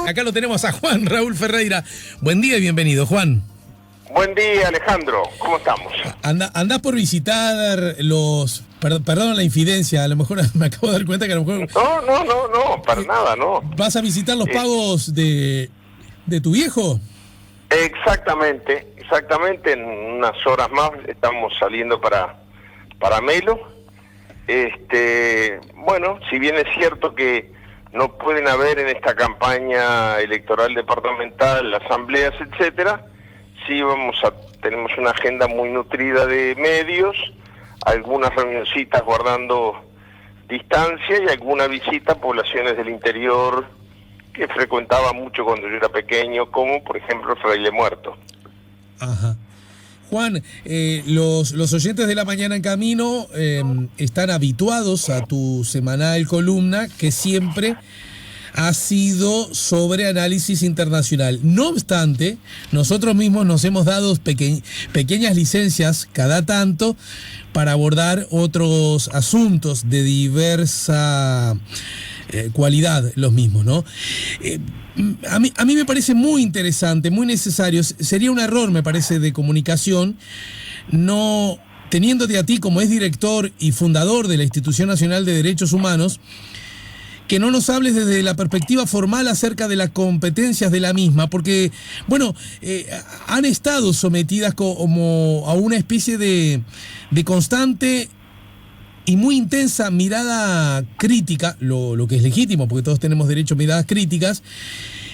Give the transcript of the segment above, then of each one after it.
Acá lo tenemos a Juan Raúl Ferreira. Buen día y bienvenido, Juan. Buen día, Alejandro. ¿Cómo estamos? ¿Andás por visitar los... Perdón la infidencia, a lo mejor me acabo de dar cuenta que a lo mejor... No, para nada, no. ¿Vas a visitar los pagos de tu viejo? Exactamente. En unas horas más estamos saliendo para Melo. Bueno, si bien es cierto que no pueden haber en esta campaña electoral departamental asambleas, etcétera, sí tenemos una agenda muy nutrida de medios, algunas reunioncitas guardando distancia y alguna visita a poblaciones del interior que frecuentaba mucho cuando yo era pequeño, como por ejemplo Fraile Muerto. Ajá. Juan, los oyentes de La Mañana en Camino están habituados a tu semanal columna, que siempre ha sido sobre análisis internacional. No obstante, nosotros mismos nos hemos dado pequeñas licencias cada tanto para abordar otros asuntos de diversa cualidad, los mismos, ¿no? A mí me parece muy interesante, muy necesario. Sería un error, me parece, de comunicación, no teniéndote a ti como es director y fundador de la Institución Nacional de Derechos Humanos, que no nos hables desde la perspectiva formal acerca de las competencias de la misma, porque, bueno, han estado sometidas como a una especie de constante y muy intensa mirada crítica, lo que es legítimo, porque todos tenemos derecho a miradas críticas,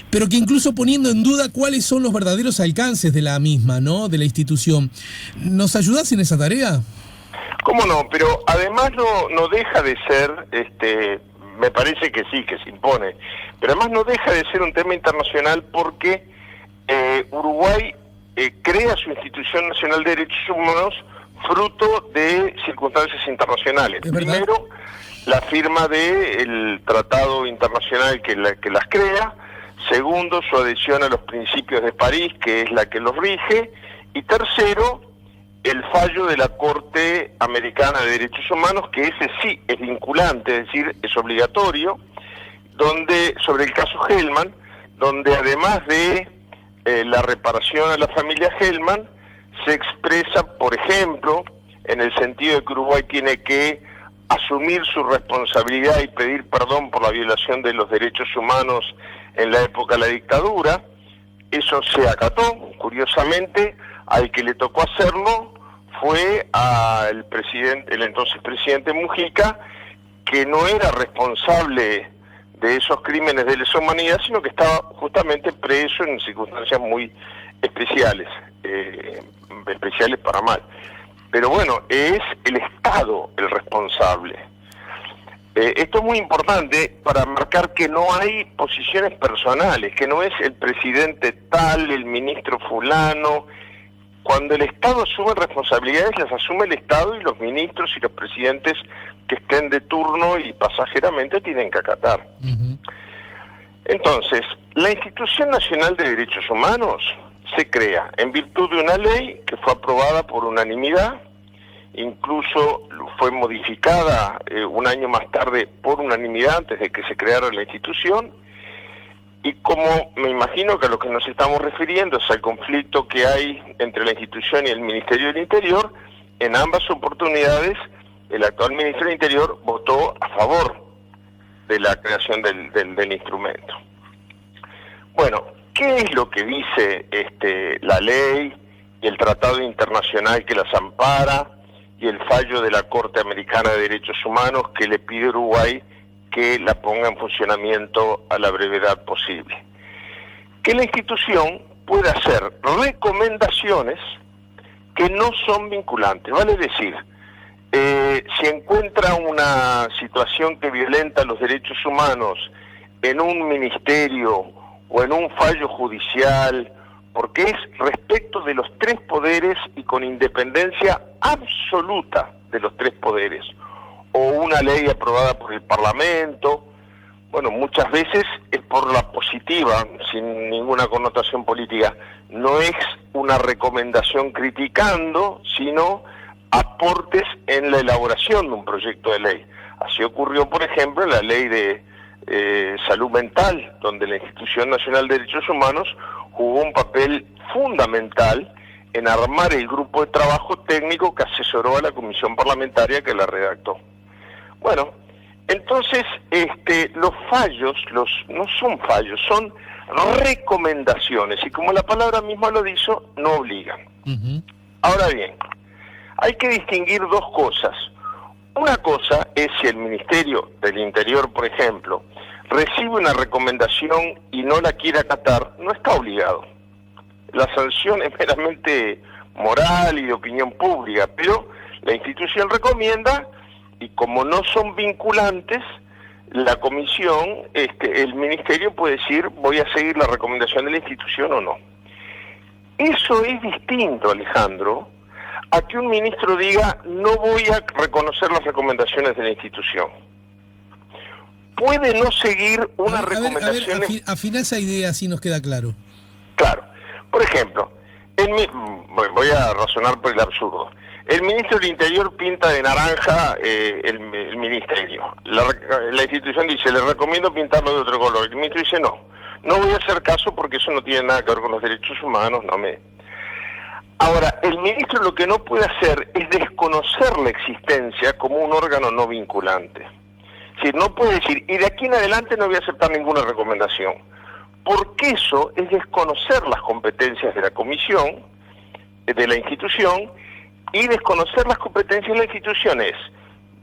pero que incluso poniendo en duda cuáles son los verdaderos alcances de la misma, ¿no?, de la institución. ¿Nos ayudás en esa tarea? ¿Cómo no? Pero además no deja de ser, me parece que sí, que se impone, pero además no deja de ser un tema internacional porque Uruguay crea su Institución Nacional de Derechos Humanos fruto de circunstancias internacionales. Primero, la firma del tratado internacional que las crea. Segundo, su adhesión a los principios de París, que es la que los rige. Y tercero, el fallo de la Corte Americana de Derechos Humanos, que ese sí es vinculante, es decir, es obligatorio, sobre el caso Gelman, donde además de la reparación a la familia Gelman, se expresa, por ejemplo, en el sentido de que Uruguay tiene que asumir su responsabilidad y pedir perdón por la violación de los derechos humanos en la época de la dictadura. Eso se acató. Curiosamente, al que le tocó hacerlo fue al el entonces presidente Mujica, que no era responsable de esos crímenes de lesa humanidad, sino que estaba justamente preso en circunstancias muy especiales para mal. Pero bueno, es el Estado el responsable. Esto es muy importante para marcar que no hay posiciones personales, que no es el presidente tal, el ministro fulano. Cuando el Estado asume responsabilidades, las asume el Estado, y los ministros y los presidentes que estén de turno y pasajeramente tienen que acatar. Uh-huh. Entonces, la Institución Nacional de Derechos Humanos se crea en virtud de una ley que fue aprobada por unanimidad, incluso fue modificada un año más tarde por unanimidad antes de que se creara la institución, y como me imagino que a lo que nos estamos refiriendo es al conflicto que hay entre la institución y el Ministerio del Interior, en ambas oportunidades el actual Ministro del Interior votó a favor de la creación del instrumento. Bueno, ¿qué es lo que dice la ley y el tratado internacional que las ampara y el fallo de la Corte Americana de Derechos Humanos que le pide a Uruguay que la ponga en funcionamiento a la brevedad posible? Que la institución pueda hacer recomendaciones que no son vinculantes, vale decir, si encuentra una situación que violenta los derechos humanos en un ministerio o en un fallo judicial, porque es respecto de los tres poderes y con independencia absoluta de los tres poderes, o una ley aprobada por el Parlamento, bueno, muchas veces es por la positiva, sin ninguna connotación política, no es una recomendación criticando, sino aportes en la elaboración de un proyecto de ley. Así ocurrió, por ejemplo, en la ley de salud mental, donde la Institución Nacional de Derechos Humanos jugó un papel fundamental en armar el grupo de trabajo técnico que asesoró a la comisión parlamentaria que la redactó. Bueno, entonces los fallos no son fallos, son recomendaciones, y como la palabra misma lo dice, no obligan. Uh-huh. Ahora bien, hay que distinguir dos cosas. Una cosa es si el Ministerio del Interior, por ejemplo, recibe una recomendación y no la quiere acatar, no está obligado. La sanción es meramente moral y de opinión pública, pero la institución recomienda, y como no son vinculantes, la comisión, el ministerio puede decir, voy a seguir la recomendación de la institución o no. Eso es distinto, Alejandro, a que un ministro diga, no voy a reconocer las recomendaciones de la institución. Puede no seguir una recomendación... Afina esa idea, así nos queda claro. Claro. Por ejemplo, voy a razonar por el absurdo. El ministro del Interior pinta de naranja el ministerio. La institución dice, le recomiendo pintarlo de otro color. El ministro dice, no voy a hacer caso porque eso no tiene nada que ver con los derechos humanos, Ahora, el ministro lo que no puede hacer es desconocer la existencia como un órgano no vinculante. Es decir, no puede decir, y de aquí en adelante no voy a aceptar ninguna recomendación, porque eso es desconocer las competencias de la comisión, de la institución, y desconocer las competencias de la institución es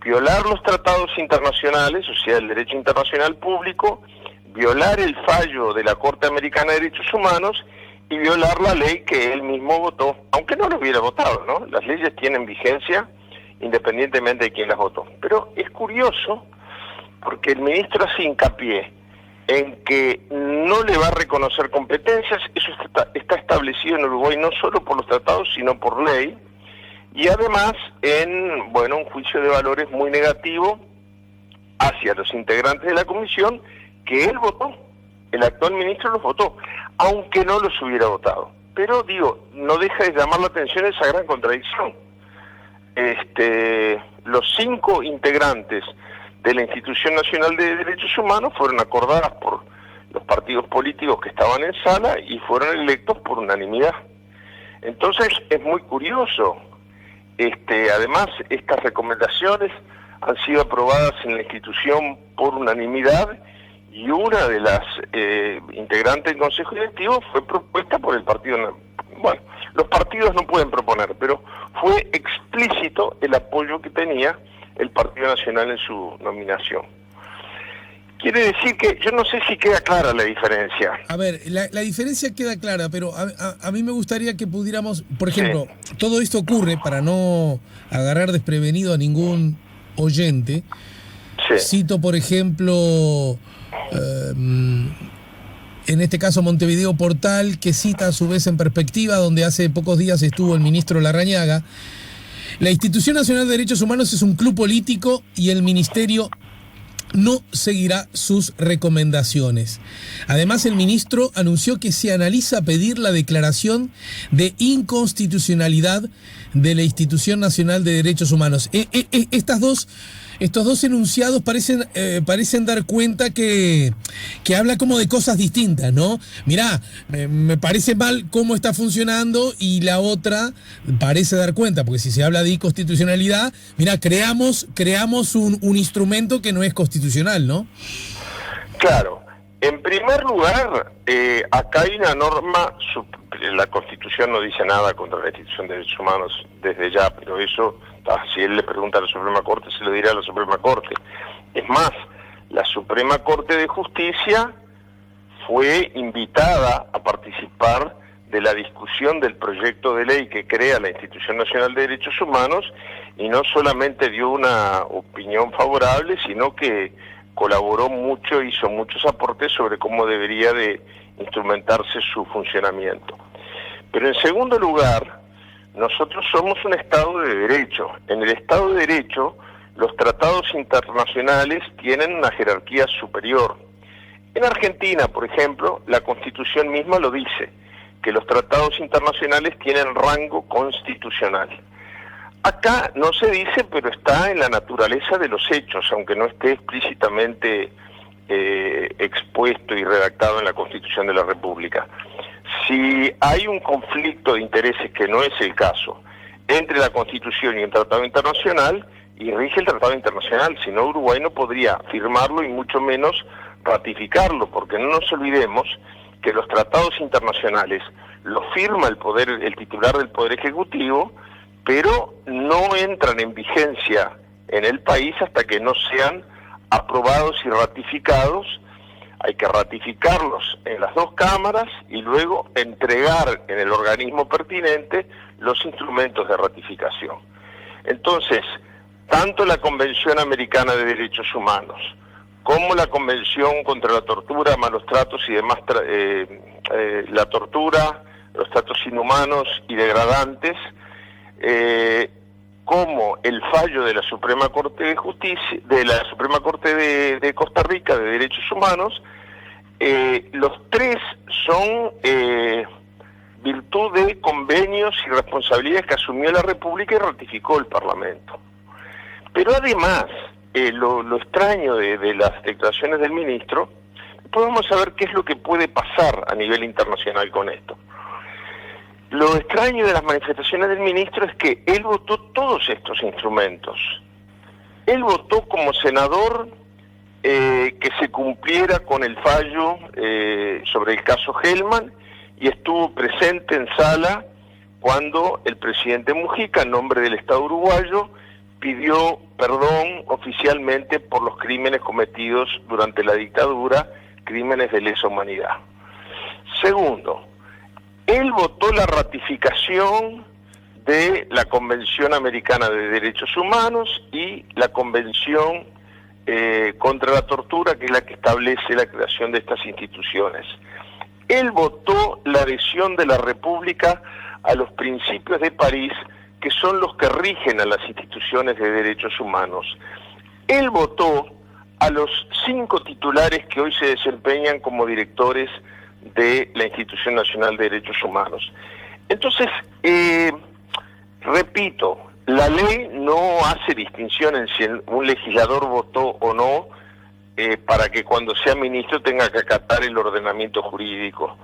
violar los tratados internacionales, o sea, el derecho internacional público, violar el fallo de la Corte Americana de Derechos Humanos y violar la ley que él mismo votó, aunque no lo hubiera votado, ¿no? Las leyes tienen vigencia independientemente de quién las votó. Pero es curioso porque el ministro hace hincapié en que no le va a reconocer competencias, eso está establecido en Uruguay no solo por los tratados, sino por ley, y además en, un juicio de valores muy negativo hacia los integrantes de la comisión que él votó. El actual ministro los votó, aunque no los hubiera votado. Pero no deja de llamar la atención esa gran contradicción. Los 5 integrantes de la Institución Nacional de Derechos Humanos fueron acordadas por los partidos políticos que estaban en sala y fueron electos por unanimidad. Entonces es muy curioso. Además, estas recomendaciones han sido aprobadas en la institución por unanimidad y una de las integrantes del Consejo Directivo fue propuesta por el partido. Bueno, los partidos no pueden proponer, pero fue explícito el apoyo que tenía el Partido Nacional en su nominación. Quiere decir que yo no sé si queda clara la diferencia. A ver, la diferencia queda clara, pero a mí me gustaría que pudiéramos, por ejemplo, todo esto ocurre para no agarrar desprevenido a ningún oyente. Cito, por ejemplo, en este caso Montevideo Portal, que cita a su vez En Perspectiva, donde hace pocos días estuvo el ministro Larrañaga. La Institución Nacional de Derechos Humanos es un club político y el ministerio no seguirá sus recomendaciones. Además, el ministro anunció que se analiza pedir la declaración de inconstitucionalidad de la Institución Nacional de Derechos Humanos. Estos dos enunciados parecen dar cuenta que habla como de cosas distintas, ¿no? Mirá, me parece mal cómo está funcionando, y la otra parece dar cuenta, porque si se habla de inconstitucionalidad, mirá, creamos un instrumento que no es constitucional, ¿no? Claro. En primer lugar, acá hay una norma, la Constitución no dice nada contra la Institución de Derechos Humanos desde ya, pero eso, si él le pregunta a la Suprema Corte, se lo dirá a la Suprema Corte. Es más, la Suprema Corte de Justicia fue invitada a participar de la discusión del proyecto de ley que crea la Institución Nacional de Derechos Humanos, y no solamente dio una opinión favorable, sino que colaboró mucho, hizo muchos aportes sobre cómo debería de instrumentarse su funcionamiento. Pero en segundo lugar, nosotros somos un Estado de Derecho. En el Estado de Derecho, los tratados internacionales tienen una jerarquía superior. En Argentina, por ejemplo, la Constitución misma lo dice, que los tratados internacionales tienen rango constitucional. Acá no se dice, pero está en la naturaleza de los hechos, aunque no esté explícitamente expuesto y redactado en la Constitución de la República. Si hay un conflicto de intereses, que no es el caso, entre la Constitución y un tratado internacional, y rige el tratado internacional, si no Uruguay no podría firmarlo y mucho menos ratificarlo, porque no nos olvidemos que los tratados internacionales los firma el titular del Poder Ejecutivo, pero no entran en vigencia en el país hasta que no sean aprobados y ratificados. Hay que ratificarlos en las dos cámaras y luego entregar en el organismo pertinente los instrumentos de ratificación. Entonces, tanto la Convención Americana de Derechos Humanos como la Convención contra la Tortura, Malos Tratos y demás, la tortura, los tratos inhumanos y degradantes, como el fallo de la Suprema Corte de Justicia, de la Suprema Corte de Costa Rica de Derechos Humanos, los tres son virtud de convenios y responsabilidades que asumió la República y ratificó el Parlamento. Pero además, lo extraño de las declaraciones del ministro, podemos saber qué es lo que puede pasar a nivel internacional con esto. Lo extraño de las manifestaciones del ministro es que él votó todos estos instrumentos. Él votó como senador que se cumpliera con el fallo sobre el caso Gelman, y estuvo presente en sala cuando el presidente Mujica, en nombre del Estado uruguayo, pidió perdón oficialmente por los crímenes cometidos durante la dictadura, crímenes de lesa humanidad. Segundo, él votó la ratificación de la Convención Americana de Derechos Humanos y la Convención contra la Tortura, que es la que establece la creación de estas instituciones. Él votó la adhesión de la República a los principios de París, que son los que rigen a las instituciones de derechos humanos. Él votó a los 5 titulares que hoy se desempeñan como directores de la Institución Nacional de Derechos Humanos. Entonces, repito, la ley no hace distinción en si un legislador votó o no para que cuando sea ministro tenga que acatar el ordenamiento jurídico.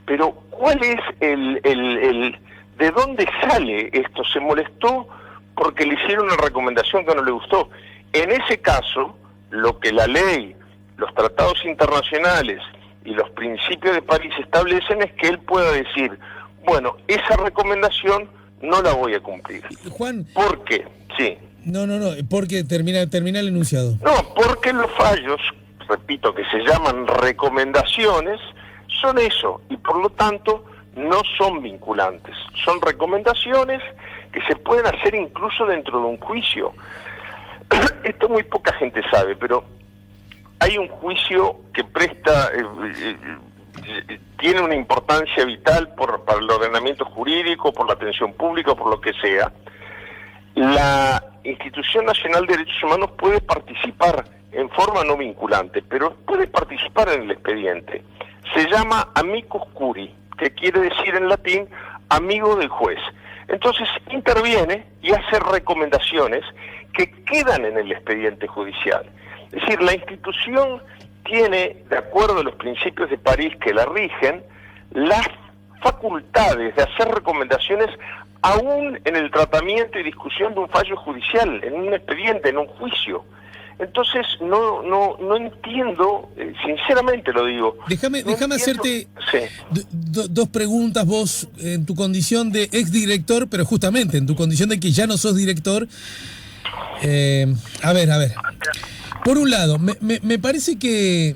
Pero, ¿cuál es ¿de dónde sale esto? Se molestó porque le hicieron una recomendación que no le gustó. En ese caso, lo que la ley, los tratados internacionales y los principios de París establecen es que él pueda decir, bueno, esa recomendación no la voy a cumplir. Juan. ¿Por qué? Sí. No, porque termina el enunciado. No, porque los fallos, repito, que se llaman recomendaciones, son eso, y por lo tanto no son vinculantes, son recomendaciones que se pueden hacer incluso dentro de un juicio. Esto muy poca gente sabe, pero hay un juicio que tiene una importancia vital para el ordenamiento jurídico, por la atención pública, por lo que sea. La Institución Nacional de Derechos Humanos puede participar en forma no vinculante, pero puede participar en el expediente. Se llama amicus curiae, que quiere decir en latín amigo del juez. Entonces interviene y hace recomendaciones que quedan en el expediente judicial. Es decir, la institución tiene, de acuerdo a los principios de París que la rigen, las facultades de hacer recomendaciones aún en el tratamiento y discusión de un fallo judicial, en un expediente, en un juicio. Entonces no entiendo, sinceramente lo digo. Déjame hacerte dos preguntas, vos en tu condición de exdirector, pero justamente en tu condición de que ya no sos director. A ver. Por un lado, me parece que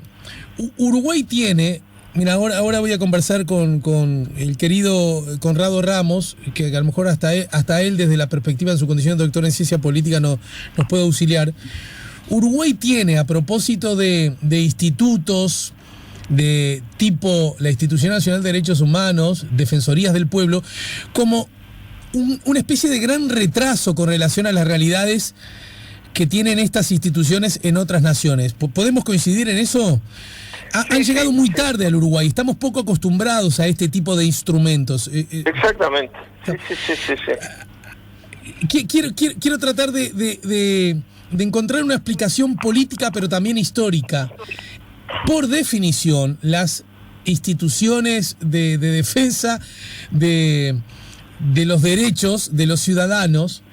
Uruguay tiene... Mira, ahora voy a conversar con el querido Conrado Ramos, que a lo mejor hasta él desde la perspectiva de su condición de doctor en ciencia política nos puede auxiliar. Uruguay tiene, a propósito de institutos de tipo la Institución Nacional de Derechos Humanos, Defensorías del Pueblo, como una especie de gran retraso con relación a las realidades que tienen estas instituciones en otras naciones. ¿Podemos coincidir en eso? Han llegado muy tarde al Uruguay, estamos poco acostumbrados a este tipo de instrumentos. Exactamente. Sí. Quiero tratar de encontrar una explicación política, pero también histórica. por definición, las instituciones de defensa de los derechos de los ciudadanos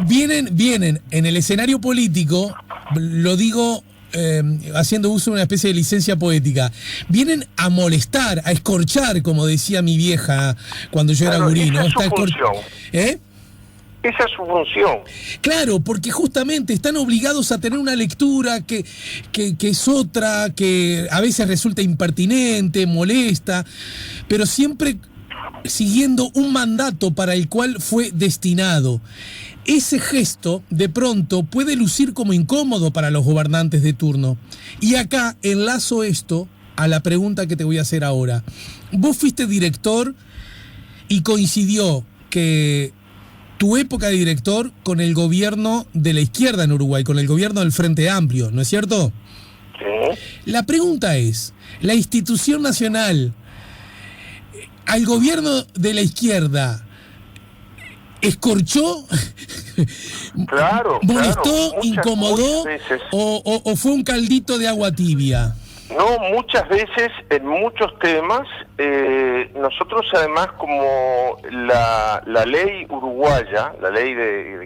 vienen en el escenario político, lo digo haciendo uso de una especie de licencia poética, vienen a molestar, a escorchar, como decía mi vieja cuando yo era gurí, ¿no? Esa es su función. Esa es su función. Claro, porque justamente están obligados a tener una lectura que es otra, que a veces resulta impertinente, molesta, pero siempre siguiendo un mandato para el cual fue destinado. Ese gesto, de pronto, puede lucir como incómodo para los gobernantes de turno. Y acá enlazo esto a la pregunta que te voy a hacer ahora. Vos fuiste director y coincidió que tu época de director con el gobierno de la izquierda en Uruguay, con el gobierno del Frente Amplio, ¿no es cierto? Sí. La pregunta es, ¿la institución nacional al gobierno de la izquierda escorchó? Claro. ¿Molestó, Muchas incomodó veces. O fue un caldito de agua tibia? No, muchas veces en muchos temas, nosotros además como la ley uruguaya, la ley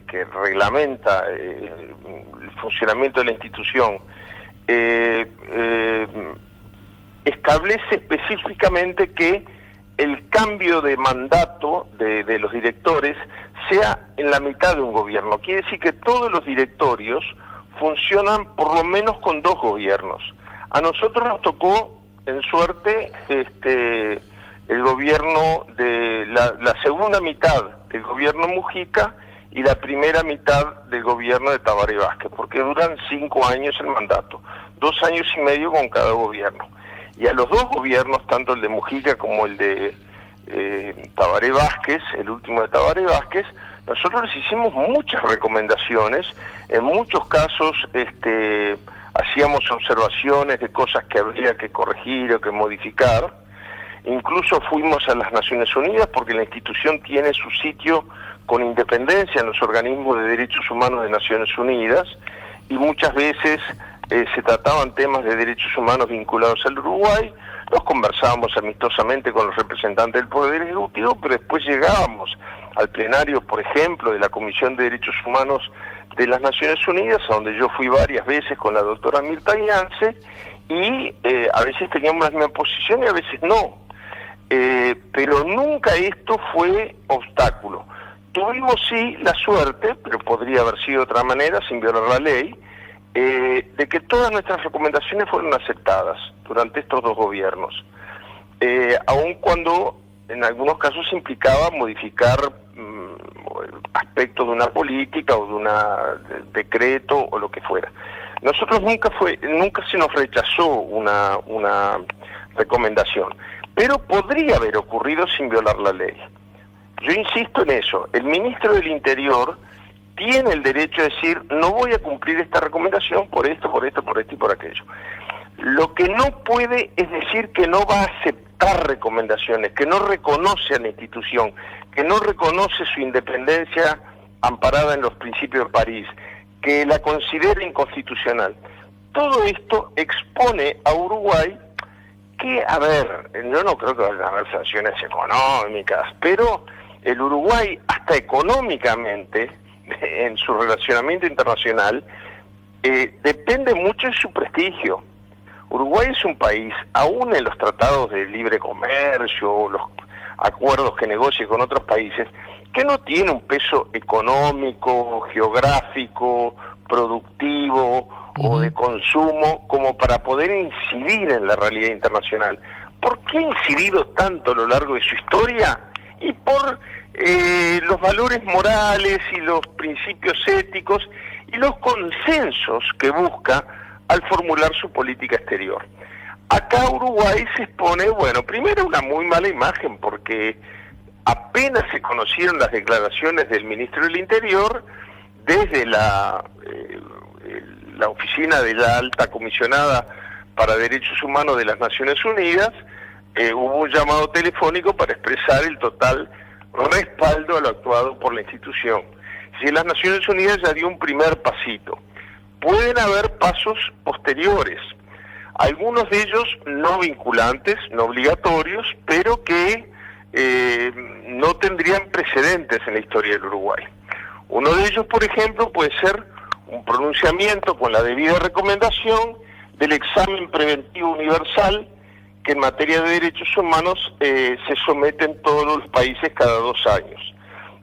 que reglamenta el funcionamiento de la institución, establece específicamente que el cambio de mandato de los directores sea en la mitad de un gobierno. Quiere decir que todos los directorios funcionan por lo menos con 2 gobiernos. A nosotros nos tocó, en suerte, el gobierno de la segunda mitad del gobierno Mujica y la primera mitad del gobierno de Tabaré Vázquez, porque duran 5 años el mandato, 2 años y medio con cada gobierno. Y a los 2 gobiernos, tanto el de Mujica como el de Tabaré Vázquez, el último de Tabaré Vázquez, nosotros les hicimos muchas recomendaciones, en muchos casos hacíamos observaciones de cosas que habría que corregir o que modificar. Incluso fuimos a las Naciones Unidas porque la institución tiene su sitio con independencia en los organismos de derechos humanos de Naciones Unidas y muchas veces se trataban temas de derechos humanos vinculados al Uruguay. Nos conversábamos amistosamente con los representantes del Poder Ejecutivo, pero después llegábamos al plenario, por ejemplo, de la Comisión de Derechos Humanos de las Naciones Unidas, a donde yo fui varias veces con la doctora Mirta Yance, y a veces teníamos la misma posición y a veces no. Pero nunca esto fue obstáculo. Tuvimos sí la suerte, pero podría haber sido de otra manera, sin violar la ley, de que todas nuestras recomendaciones fueron aceptadas durante estos 2 gobiernos, aun cuando en algunos casos implicaba modificar aspectos de una política o de un decreto o lo que fuera. Nosotros nunca se nos rechazó una recomendación, pero podría haber ocurrido sin violar la ley. Yo insisto en eso, el ministro del Interior tiene el derecho de decir, no voy a cumplir esta recomendación por esto y por aquello. Lo que no puede es decir que no va a aceptar recomendaciones, que no reconoce a la institución, que no reconoce su independencia amparada en los principios de París, que la considera inconstitucional. Todo esto expone a Uruguay que, a ver, yo no creo que vayan a haber sanciones económicas, pero el Uruguay, hasta económicamente, en su relacionamiento internacional, depende mucho de su prestigio. Uruguay es un país, aún en los tratados de libre comercio, los acuerdos que negocia con otros países, que no tiene un peso económico, geográfico, productivo o de consumo como para poder incidir en la realidad internacional. ¿Por qué ha incidido tanto a lo largo de su historia? Y por los valores morales y los principios éticos y los consensos que busca al formular su política exterior. Acá Uruguay se expone, primero una muy mala imagen porque apenas se conocieron las declaraciones del ministro del Interior desde la oficina de la alta comisionada para Derechos Humanos de las Naciones Unidas, hubo un llamado telefónico para expresar el total respaldo a lo actuado por la institución. Si las Naciones Unidas ya dio un primer pasito, pueden haber pasos posteriores. algunos de ellos no vinculantes, no obligatorios, pero que no tendrían precedentes en la historia del Uruguay. Uno de ellos, por ejemplo, puede ser un pronunciamiento con la debida recomendación del examen preventivo universal que en materia de derechos humanos se somete en todos los países cada 2 años.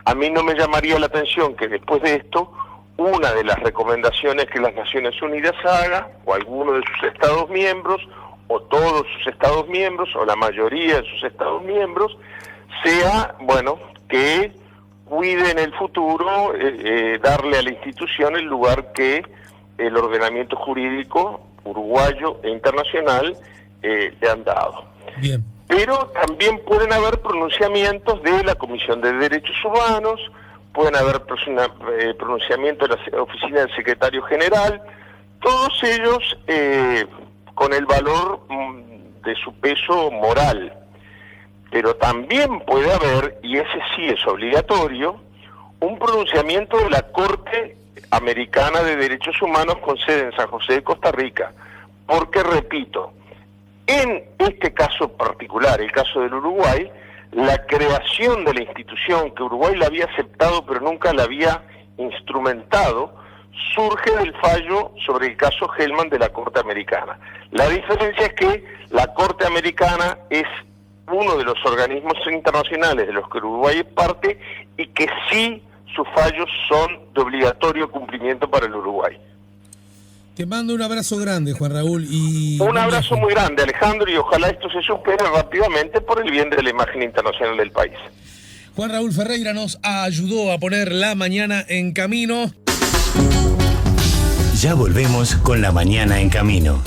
A mí no me llamaría la atención que después de esto, una de las recomendaciones que las Naciones Unidas haga, o alguno de sus Estados miembros, o todos sus Estados miembros, o la mayoría de sus Estados miembros, sea, bueno, que cuide en el futuro darle a la institución el lugar que el ordenamiento jurídico uruguayo e internacional le han dado. Bien. Pero también pueden haber pronunciamientos de la Comisión de Derechos Humanos, pueden haber pronunciamientos de la Oficina del Secretario General, todos ellos con el valor de su peso moral. Pero también puede haber, y ese sí es obligatorio, un pronunciamiento de la Corte Americana de Derechos Humanos con sede en San José de Costa Rica, porque, repito, en este caso particular, el caso del Uruguay, la creación de la institución, que Uruguay la había aceptado pero nunca la había instrumentado, surge del fallo sobre el caso Hellman de la Corte Americana. La diferencia es que la Corte Americana es uno de los organismos internacionales de los que Uruguay es parte y que sí sus fallos son de obligatorio cumplimiento para el Uruguay. Te mando un abrazo grande, Juan Raúl. Un abrazo muy grande, Alejandro, y ojalá esto se supere rápidamente por el bien de la imagen internacional del país. Juan Raúl Ferreira nos ayudó a poner la mañana en camino. Ya volvemos con La Mañana en Camino.